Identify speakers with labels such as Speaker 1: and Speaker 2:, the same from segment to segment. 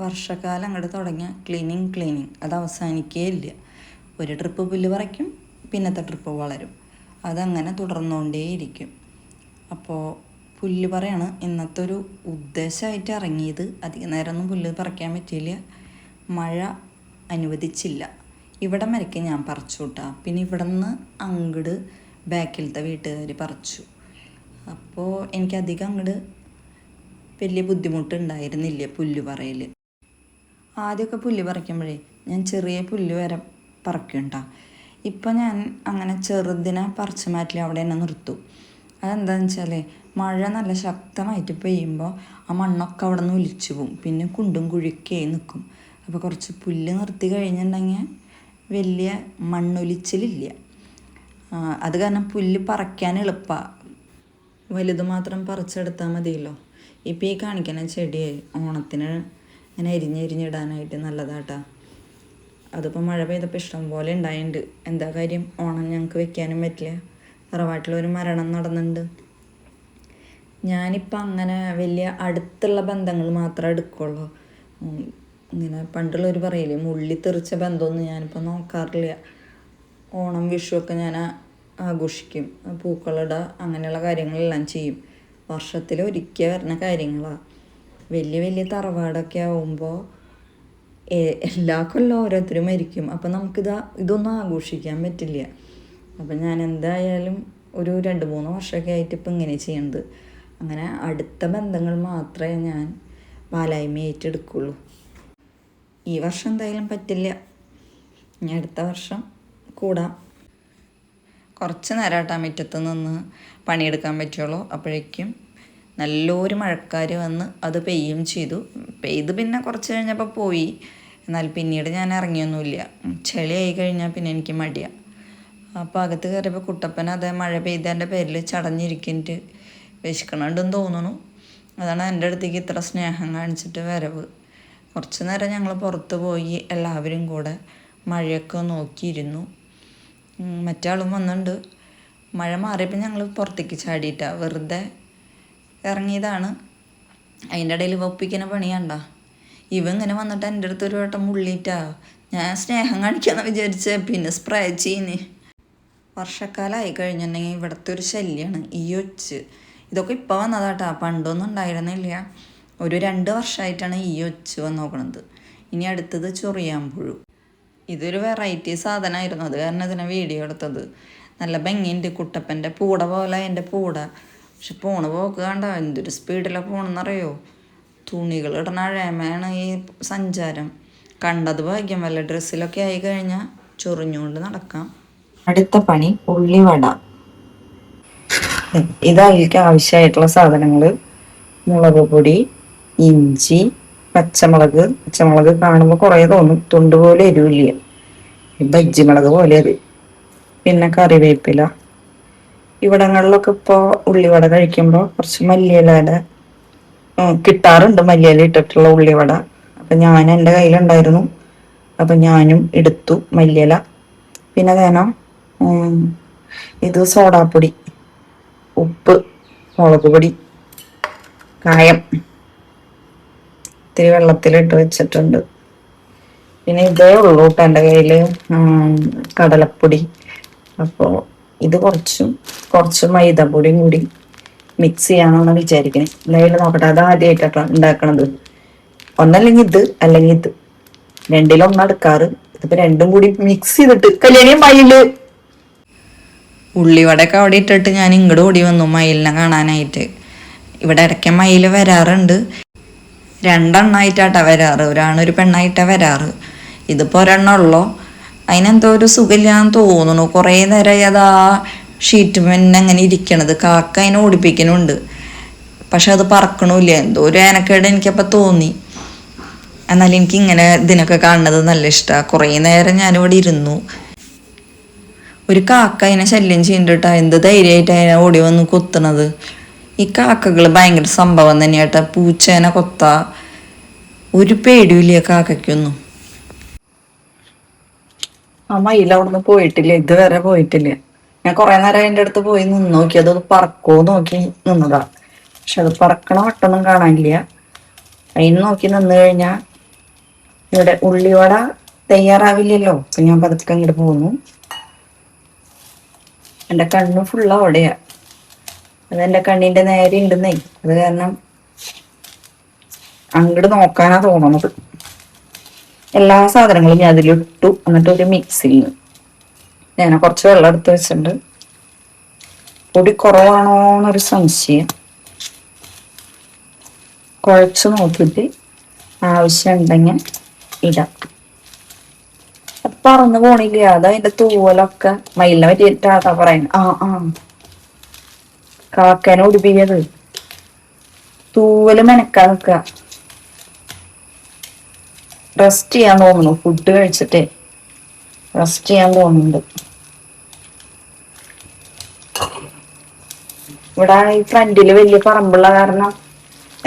Speaker 1: വർഷക്കാലം അങ്ങോട്ട് തുടങ്ങിയ ക്ലീനിങ് അത് അവസാനിക്കേ ഇല്ല. ഒരു ട്രിപ്പ് പുല്ല് പറിക്കും, പിന്നത്തെ ട്രിപ്പ് വളരും, അതങ്ങനെ തുടർന്നുകൊണ്ടേയിരിക്കും. അപ്പോൾ പുല്ല് പറയാണ് ഇന്നത്തെ ഒരു ഉദ്ദേശമായിട്ട് ഇറങ്ങിയത്. അധിക നേരമൊന്നും പുല്ല് പറിക്കാൻ പറ്റിയില്ല, മഴ അനുവദിച്ചില്ല. ഇവിടെ വരയ്ക്ക് ഞാൻ പറിച്ചു കൂട്ടാ. പിന്നെ ഇവിടെ നിന്ന് അങ്ങോട്ട് ബാക്കിലത്തെ വീട്ടുകാർ പറിച്ചു. അപ്പോൾ എനിക്കധികം അങ്ങോട്ട് വലിയ ബുദ്ധിമുട്ടുണ്ടായിരുന്നില്ല പുല്ല് പറയൽ. ആദ്യമൊക്കെ പുല്ല് പറിക്കുമ്പോഴേ ഞാൻ ചെറിയ പുല്ല് വരെ പറിക്കുണ്ടാ. ഇപ്പം ഞാൻ അങ്ങനെ ചെറുതിനെ പറിച്ചു മാറ്റില്ല, അവിടെ തന്നെ നിർത്തും. അതെന്താണെന്ന് വെച്ചാൽ മഴ നല്ല ശക്തമായിട്ട് പെയ്യുമ്പോൾ ആ മണ്ണൊക്കെ അവിടെ നിന്ന് ഒലിച്ചു പോവും, പിന്നെ കുണ്ടും കുഴിക്കായി നിൽക്കും. അപ്പോൾ കുറച്ച് പുല്ല് നിർത്തി കഴിഞ്ഞിട്ടുണ്ടെങ്കിൽ വലിയ മണ്ണൊലിച്ചിലില്ല. അത് കാരണം പുല്ല് പറിക്കാൻ എളുപ്പമാണ്, വലുത് മാത്രം പറിച്ചെടുത്താൽ മതിയല്ലോ. ഇപ്പം ഈ കാണിക്കുന്ന ചെടി ഓണത്തിന് ഇങ്ങനെ എരിഞ്ഞിടാനായിട്ട് നല്ലതാട്ടാ. അതിപ്പോൾ മഴ പെയ്തപ്പോൾ ഇഷ്ടം പോലെ ഉണ്ടായിട്ടുണ്ട്. എന്താ കാര്യം, ഓണം ഞങ്ങൾക്ക് വെക്കാനും പറ്റില്ല, തറവാട്ടിലൊരു മരണം നടന്നുണ്ട്. ഞാനിപ്പോൾ അങ്ങനെ വലിയ അടുത്തുള്ള ബന്ധങ്ങൾ മാത്രമേ എടുക്കുള്ളൂ. ഇങ്ങനെ പണ്ടുള്ളവർ പറയില്ലേ മുള്ളി തെറിച്ച ബന്ധമൊന്നും ഞാനിപ്പോൾ നോക്കാറില്ല. ഓണം വിഷുവൊക്കെ ഞാൻ ആഘോഷിക്കും, പൂക്കളിടുക, അങ്ങനെയുള്ള കാര്യങ്ങളെല്ലാം ചെയ്യും. വർഷത്തിൽ ഒരിക്കൽ വരുന്ന കാര്യങ്ങളാണ്. വലിയ തറവാടൊക്കെ ആവുമ്പോൾ എല്ലാ കൊല്ലം ഓരോരുത്തരും മരിക്കും. അപ്പം ഇതൊന്നും ആഘോഷിക്കാൻ പറ്റില്ല. അപ്പം ഞാൻ എന്തായാലും ഒരു 2-3 വർഷമൊക്കെ ആയിട്ട് ഇപ്പം ഇങ്ങനെ ചെയ്യുന്നത്. അങ്ങനെ അടുത്ത ബന്ധങ്ങൾ മാത്രമേ ഞാൻ പാലായ്മ ഏറ്റെടുക്കുള്ളൂ. ഈ വർഷം എന്തായാലും പറ്റില്ല, ഇനി അടുത്ത വർഷം കൂടാം. കുറച്ച് നേരമായിട്ട് മുറ്റത്ത് നിന്ന് പണിയെടുക്കാൻ പറ്റുള്ളൂ. അപ്പോഴേക്കും നല്ലൊരു മഴക്കാർ വന്ന് അത് പെയ്യും ചെയ്തു. പെയ്ത് പിന്നെ കുറച്ച് കഴിഞ്ഞപ്പോൾ പോയി. എന്നാൽ പിന്നീട് ഞാൻ ഇറങ്ങിയൊന്നുമില്ല. ചെളിയായി കഴിഞ്ഞാൽ പിന്നെ എനിക്ക് മടിയാണ്. അപ്പോൾ അകത്ത് കയറിയപ്പോൾ കുട്ടപ്പൻ അതേ മഴ പെയ്തതിൻ്റെ പേരിൽ ചടഞ്ഞിരിക്കുന്നുണ്ട്, വിശക്കണുണ്ടെന്ന് തോന്നുന്നു. അതാണ് എൻ്റെ അടുത്തേക്ക് ഇത്ര സ്നേഹം കാണിച്ചിട്ട് വരവ്. കുറച്ച് നേരം ഞങ്ങൾ പുറത്ത് പോയി എല്ലാവരും കൂടെ മഴയൊക്കെ നോക്കിയിരുന്നു. മറ്റാളും വന്നിട്ടുണ്ട്. മഴ മാറിയപ്പോൾ ഞങ്ങൾ പുറത്തേക്ക് ചാടിയിട്ടാണ് വെറുതെ ഇറങ്ങിയതാണ്. അതിൻ്റെ ഇടയിൽ ഒപ്പിക്കുന്ന പണിയാണ്ട. ഇങ്ങനെ വന്നിട്ട് എൻ്റെ അടുത്ത് ഒരു വട്ടം മുള്ളിയിട്ടാ. ഞാൻ സ്നേഹം കാണിക്കാമെന്ന് വിചാരിച്ച് പിന്നെ സ്പ്രേ ചെയ്യുന്നേ. വർഷക്കാലമായി കഴിഞ്ഞിട്ടുണ്ടെങ്കിൽ ഇവിടുത്തെ ഒരു ശല്യമാണ് ഈ ഒച്ച്. ഇതൊക്കെ ഇപ്പോൾ വന്നതാട്ടാ, പണ്ടൊന്നും ഉണ്ടായിരുന്നില്ല. ഒരു 2 വർഷമായിട്ടാണ് ഈ ഒച്ച് വന്ന് നോക്കണത്. ഇനി അടുത്തത് ചൊറിയാമ്പുഴു. ഇതൊരു വെറൈറ്റി സാധനമായിരുന്നു, അത് കാരണം ഇതിനെ വീഡിയോ എടുത്തത്. നല്ല ഭംഗിയുണ്ട്, കുട്ടപ്പൻ്റെ പൂട പോലെ എൻ്റെ പൂട. പക്ഷെ പോക്ക് കണ്ട എന്തൊരു സ്പീഡിലാണ് പോണെന്നറിയോ. തുണികൾ ഇടണ അഴമയാണ് ഈ സഞ്ചാരം. കണ്ടത് ഭാഗ്യം, വല്ല ഡ്രസ്സിലൊക്കെ ആയി കഴിഞ്ഞാൽ ചൊറിഞ്ഞുകൊണ്ട് നടക്കാം. അടുത്ത പണി ഉള്ളിവട. ഇതായിരിക്കും ആവശ്യമായിട്ടുള്ള സാധനങ്ങൾ: മുളക് പൊടി, ഇഞ്ചി, പച്ചമുളക് കാണുമ്പോൾ കുറേ തോന്നും, തുണ്ട് പോലെ എരിവില്ല, ബജ്ജി മുളക് പോലെ അത്. പിന്നെ കറിവേപ്പില. ഇവിടങ്ങളിലൊക്കെ ഇപ്പോൾ ഉള്ളിവട കഴിക്കുമ്പോൾ കുറച്ച് മല്ലിയിലയുടെ കിട്ടാറുണ്ട്, മല്ലിയില ഇട്ടിട്ടുള്ള ഉള്ളിവട. അപ്പം ഞാൻ എൻ്റെ കയ്യിലുണ്ടായിരുന്നു, അപ്പം ഞാനും എടുത്തു മല്ലിയില. പിന്നെ വേണം ഇത് സോഡാപ്പൊടി, ഉപ്പ്, മുളക് പൊടി, കായം ഇത്തിരി വെള്ളത്തിലിട്ട് വെച്ചിട്ടുണ്ട്. പിന്നെ ഇതേ ഉള്ളൂ കേട്ടോ എൻ്റെ കയ്യിൽ, കടലപ്പൊടി. അപ്പോൾ ഇത് കുറച്ച് മൈദപ്പൊടിയും കൂടി മിക്സ് ചെയ്യാമെന്നാണ് വിചാരിക്കുന്നത്. എന്തായാലും നോക്കട്ടെ, അത് ആദ്യമായിട്ടാണ് ഉണ്ടാക്കണത്. ഒന്നല്ലെങ്കിൽ ഇത് അല്ലെങ്കിൽ ഇത്, രണ്ടിലൊന്നും എടുക്കാറ്. ഇതിപ്പോൾ രണ്ടും കൂടി മിക്സ് ചെയ്തിട്ട് കല്യാണി മയില്. ഉള്ളിവടയൊക്കെ അവിടെ ഇട്ടിട്ട് ഞാൻ ഇങ്ങോട്ട് ഓടി വന്നു മയിലിനെ കാണാനായിട്ട്. ഇവിടെ ഇടയ്ക്ക് മയിൽ വരാറുണ്ട്, 2 എണ്ണമായിട്ടാണ് വരാറ്, ഒരാണൊരു പെണ്ണായിട്ടാണ് വരാറ്. ഇതിപ്പോൾ ഒരെണ്ണം ഉള്ളോ. അതിനെന്തോ ഒരു സുഖമില്ലാന്ന് തോന്നുന്നു. കുറേ നേരമായി അത് ആ ഷീറ്റ് പിന്നെ അങ്ങനെ ഇരിക്കണത്. കാക്ക അതിനെ ഓടിപ്പിക്കുന്നുണ്ട്, പക്ഷെ അത് പറക്കണില്ല. എന്തോ ഒരു ഏനക്കേട് എനിക്കപ്പോൾ തോന്നി. എന്നാലും എനിക്ക് ഇങ്ങനെ ഇതിനൊക്കെ കാണുന്നത് നല്ല ഇഷ്ടമാണ്. കുറേ നേരം ഞാനിവിടെ ഇരുന്നു. ഒരു കാക്ക അതിനെ ശല്യം ചെയ്യണ്ടിട്ടാ, എന്ത് ധൈര്യമായിട്ട് അതിനെ ഓടി വന്ന് കൊത്തുന്നത്. ഈ കാക്കകൾ ഭയങ്കര സംഭവം തന്നെയാട്ടാ. പൂച്ചേനെ കൊത്താ ഒരു പേടിയില്ല കാക്കയ്ക്കൊന്നും. ആ മയിൽ അവിടെ നിന്ന് പോയിട്ടില്ല, ഇതുവരെ പോയിട്ടില്ല. ഞാൻ കുറെ നേരം അതിൻ്റെ അടുത്ത് പോയി നിന്ന് നോക്കി, അത് പറക്കോ നോക്കി നിന്നതാ. പക്ഷെ അത് പറക്കണ വട്ടൊന്നും കാണാനില്ല. അതിന് നോക്കി നിന്ന് കഴിഞ്ഞാൽ ഇവിടെ ഉള്ളിവട തയ്യാറാവില്ലല്ലോ, അപ്പൊ ഞാൻ പതുക്കെ അങ്ങോട്ട് പോകുന്നു. എൻ്റെ കണ്ണ് ഫുള്ള് അവിടെയാ. അതെൻ്റെ കണ്ണിന്റെ നേരെ ഉണ്ടെന്നേ, അത് കാരണം അങ്ങോട്ട് നോക്കാനാ തോന്നുന്നത്. എല്ലാ സാധനങ്ങളും ഞാൻ അതിലിട്ടു. എന്നിട്ട് ഒരു മിക്സിയിൽ ഞാൻ കുറച്ച് വെള്ളം എടുത്ത് വെച്ചിട്ടുണ്ട്. പൊടി കുറവാണോ എന്നൊരു സംശയം. കുഴച്ച് നോക്കിയിട്ട് ആവശ്യം ഉണ്ടെങ്കിൽ ഇടാം. അത് പറന്ന് പോണില്ല. അതതിന്റെ തൂവലൊക്കെ മയിലിനെ പറ്റിയിട്ടാട്ടാ പറയുന്നത്. കാക്കേനെ ഉടുപ്പിക്കത് തൂവല് മെനക്കാൻ നിൽക്കുക. റെസ്റ്റ് ചെയ്യാൻ തോന്നുന്നു. ഫുഡ് കഴിച്ചിട്ടേ റെസ്റ്റ് ചെയ്യാൻ തോന്നുന്നുണ്ട്. ഇവിടെ ഈ ഫ്രണ്ടില് വലിയ പറമ്പുള്ള കാരണം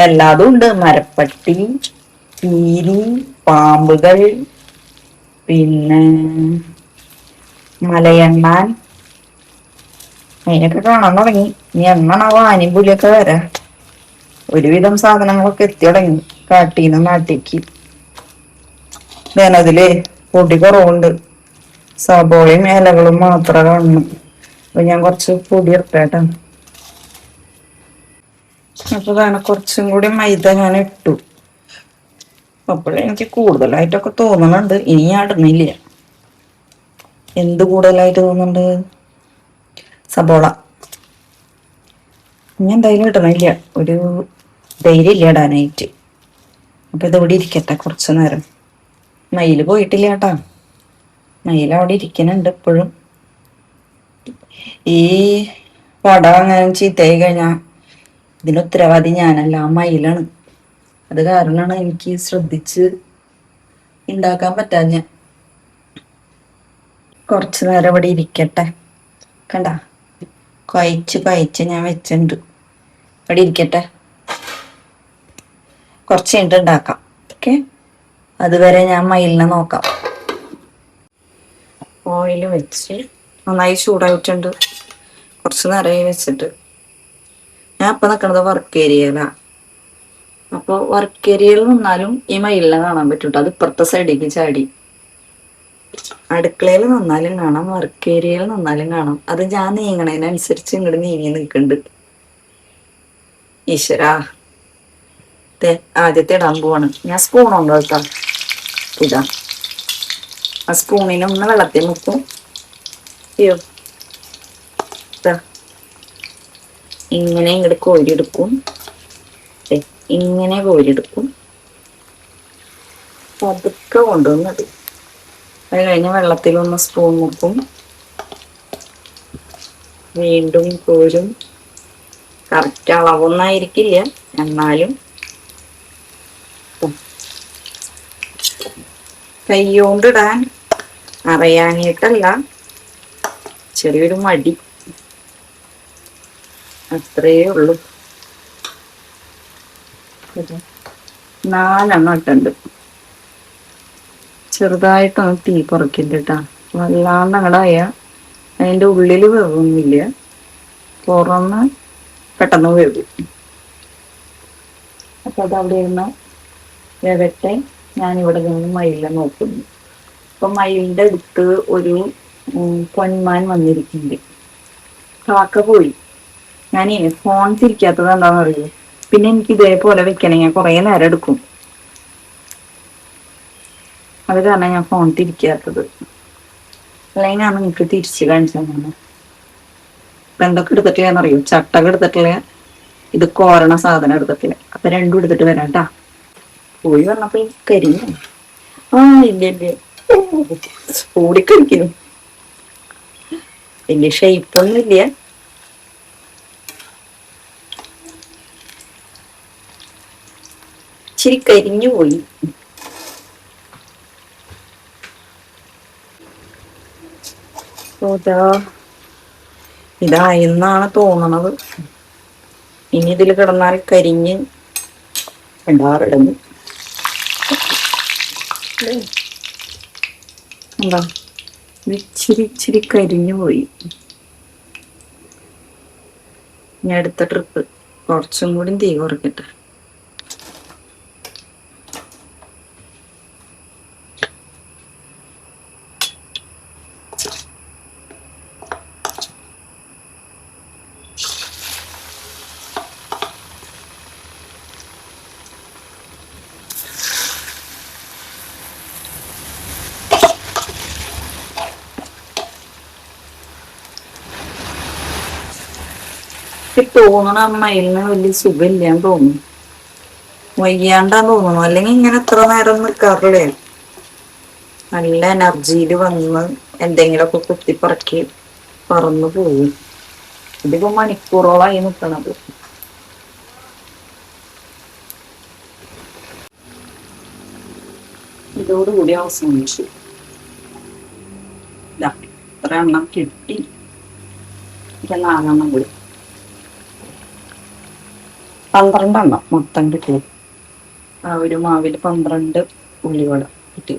Speaker 1: എല്ലാതും ഉണ്ട്. മരപ്പട്ടി, കീരി, പാമ്പുകൾ, പിന്നെ മലയണ്ണാൻ, അതിനൊക്കെ കാണാൻ തുടങ്ങി. ഇനി എന്നാണാവോ ആനയും പുലിയൊക്കെ വരാ. ഒരുവിധം സാധനങ്ങളൊക്കെ എത്തി തുടങ്ങി കാട്ടീന്ന് നാട്ടിക്ക്. അതില് പൊടി കുറവുണ്ട്. സബോളയും ഇലകളും മാത്രം കാണുന്നു. അപ്പൊ ഞാൻ കുറച്ച് പൊടി ഇട്ടേട്ടാ. അപ്പൊ കുറച്ചും കൂടി മൈദ ഞാൻ ഇട്ടു. അപ്പോഴെനിക്ക് കൂടുതലായിട്ടൊക്കെ തോന്നുന്നുണ്ട്. ഇനി ഞാൻ ഇടുന്നില്ല. എന്ത് കൂടുതലായിട്ട് തോന്നുന്നുണ്ട്? സബോള. ഇനി എന്തായാലും ഇടണില്ല. ഒരു ധൈര്യമില്ല ഇടാനായിട്ട്. അപ്പൊ ഇതോടെ ഇരിക്കട്ടെ കുറച്ചു നേരം. മയില് പോയിട്ടില്ല കേട്ടാ. മയിൽ അവിടെ ഇരിക്കുന്നുണ്ട് ഇപ്പോഴും. ഈ വട അങ്ങനെ ചീത്തയായി കഴിഞ്ഞാ ഇതിന് ഉത്തരവാദി ഞാനല്ല, ആ മയിലാണ്. അത് കാരണമാണ് എനിക്ക് ശ്രദ്ധിച്ച് ഉണ്ടാക്കാൻ പറ്റാഞ്ഞ. കുറച്ചു നേരം ഇവിടെ ഇരിക്കട്ടെ. കണ്ട കുഴച്ച് ഞാൻ വെച്ചിട്ടുണ്ട്. ഇവിടെ ഇരിക്കട്ടെ. കുറച്ച് കഴിഞ്ഞിട്ട് ഉണ്ടാക്കാം. ഓക്കെ, അതുവരെ ഞാൻ മയിലിനെ നോക്കാം. ഓയിൽ വെച്ച് നന്നായി ചൂടായിട്ടുണ്ട്. കുറച്ച് നേരമായി വെച്ചിട്ട്. ഞാൻ ഇപ്പം നിൽക്കുന്നത് വർക്ക് ഏരിയയിലാണ്. അപ്പോൾ വർക്ക് ഏരിയയിൽ നിന്നാലും ഈ മയിലിനെ കാണാൻ പറ്റൂട്ടോ. അത് ഇപ്പുറത്തെ സൈഡിലേക്ക് ചാടി. അടുക്കളയിൽ നിന്നാലും കാണാം, വർക്ക് ഏരിയയിൽ നിന്നാലും കാണാം. അത് ഞാൻ നീങ്ങണതിനനുസരിച്ച് ഇങ്ങോട്ട് നീങ്ങി നിൽക്കുന്നുണ്ട്. ഈശ്വരാ, ആദ്യത്തെ ഇടാൻ പോവാണ്. ഞാൻ സ്പൂണുണ്ടോ കേട്ടോ. ഇതാ ആ സ്പൂണിനൊന്ന് വെള്ളത്തിൽ മുക്കും. അയ്യോ, ഇങ്ങനെ ഇങ്ങോട്ട് കോരിയെടുക്കും. ഇങ്ങനെ കോരിയെടുക്കും. പതുക്കെ കൊണ്ടുവന്നത്. അത് കഴിഞ്ഞ് വെള്ളത്തിലൊന്ന് സ്പൂൺ മുക്കും. വീണ്ടും കോരും. കറക്റ്റ് അളവൊന്നായിരിക്കില്ല, എന്നാലും കൈകൊണ്ടിടാൻ അറിയാനായിട്ടല്ല, ചെറിയൊരു മടി, അത്രയേ ഉള്ളൂ. 4 ഇട്ടുണ്ട്. ചെറുതായിട്ടൊന്ന് തീ കുറയ്ക്കില്ല കേട്ടാ. വല്ലാണ്ട് അങ്ങടായ അതിൻ്റെ ഉള്ളിൽ വേവൊന്നുമില്ല, പുറന്ന് പെട്ടെന്ന് വേവും. അപ്പൊ അതവിടെ ഇരുന്ന് വേവട്ടെ. ഞാനിവിടെ നിന്ന് മയിലിനെ നോക്കുന്നു. അപ്പൊ മയിലിൻ്റെ അടുത്ത് ഒരു പൊന്മാൻ വന്നിരിക്കുന്നുണ്ട്. കാക്ക പോയി. ഞാനേ ഫോൺ തിരിക്കാത്തത് എന്താണെന്ന് അറിയോ. പിന്നെ എനിക്ക് ഇതേപോലെ വെക്കണമെങ്കിൽ കുറെ നേരം എടുക്കും. അത് കാരണം ഞാൻ ഫോൺ തിരിക്കാത്തത്. അല്ലെങ്കിൽ ഞാൻ നിങ്ങൾക്ക് തിരിച്ച് കാണിച്ചു തന്നെ. ഇപ്പൊ എന്തൊക്കെ എടുത്തിട്ടില്ലെന്നറിയോ. ചട്ടക എടുത്തിട്ടില്ല, ഇത് കോരണ സാധനം എടുത്തിട്ടില്ല. അപ്പൊ രണ്ടും എടുത്തിട്ട് വരാം കേട്ടാ. പോയി വന്നപ്പോ കരിഞ്ഞു. ഇല്ല ഓടിക്കരിക്കുന്നു. വലിയ ഷെയ്പ്പൊന്നും ഇല്ല. ഇച്ചിരി കരിഞ്ഞു പോയി. ഇതായെന്നാണ് തോന്നണത്. ഇനി ഇതിൽ കിടന്നാൽ കരിഞ്ഞ് ഉണ്ടാറിടുന്നു. എന്താ ഇച്ചിരി കരിഞ്ഞു പോയി. ഞാൻ അടുത്ത ട്രിപ്പ് കുറച്ചും കൂടി തീ കുറയ്ക്കട്ടെ. തോന്നണ അമ്മയിലിന് വലിയ സുഖമില്ലാന്ന് തോന്നുന്നു, വയ്യാണ്ടാന്ന് തോന്നുന്നു. അല്ലെങ്കിൽ ഇങ്ങനെ എത്ര നേരം നിൽക്കാറില്ലേ, നല്ല എനർജിയിൽ വന്ന് എന്തെങ്കിലുമൊക്കെ കുത്തിപ്പറക്കി പറന്നു പോകും. ഇതിപ്പോ മണിക്കൂറോളായി നിൽക്കണത്. ഇതോടുകൂടി അവസാനിച്ചു. ഇത്ര എണ്ണം കിട്ടി. 4 കൂടി 12 എണ്ണം മൊത്തം കിട്ടി. ആ ഒരു മാവിൽ 12 ഉള്ളിവട കിട്ടി.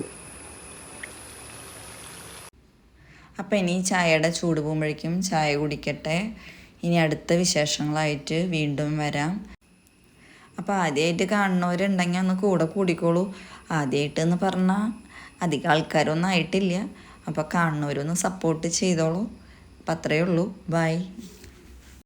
Speaker 1: അപ്പം ഇനി ചായയുടെ ചൂട് പോകുമ്പോഴേക്കും ചായ കുടിക്കട്ടെ. ഇനി അടുത്ത വിശേഷങ്ങളായിട്ട് വീണ്ടും വരാം. അപ്പോൾ ആദ്യമായിട്ട് കാണുന്നവരുണ്ടെങ്കിൽ ഒന്ന് കൂടെ കൂടിക്കോളൂ. ആദ്യമായിട്ട് എന്ന് പറഞ്ഞാൽ അധികം ആൾക്കാരൊന്നും ആയിട്ടില്ല. അപ്പോൾ കാണുന്നവരൊന്ന് സപ്പോർട്ട് ചെയ്തോളൂ. അപ്പം അത്രയേ ഉള്ളൂ. ബൈ.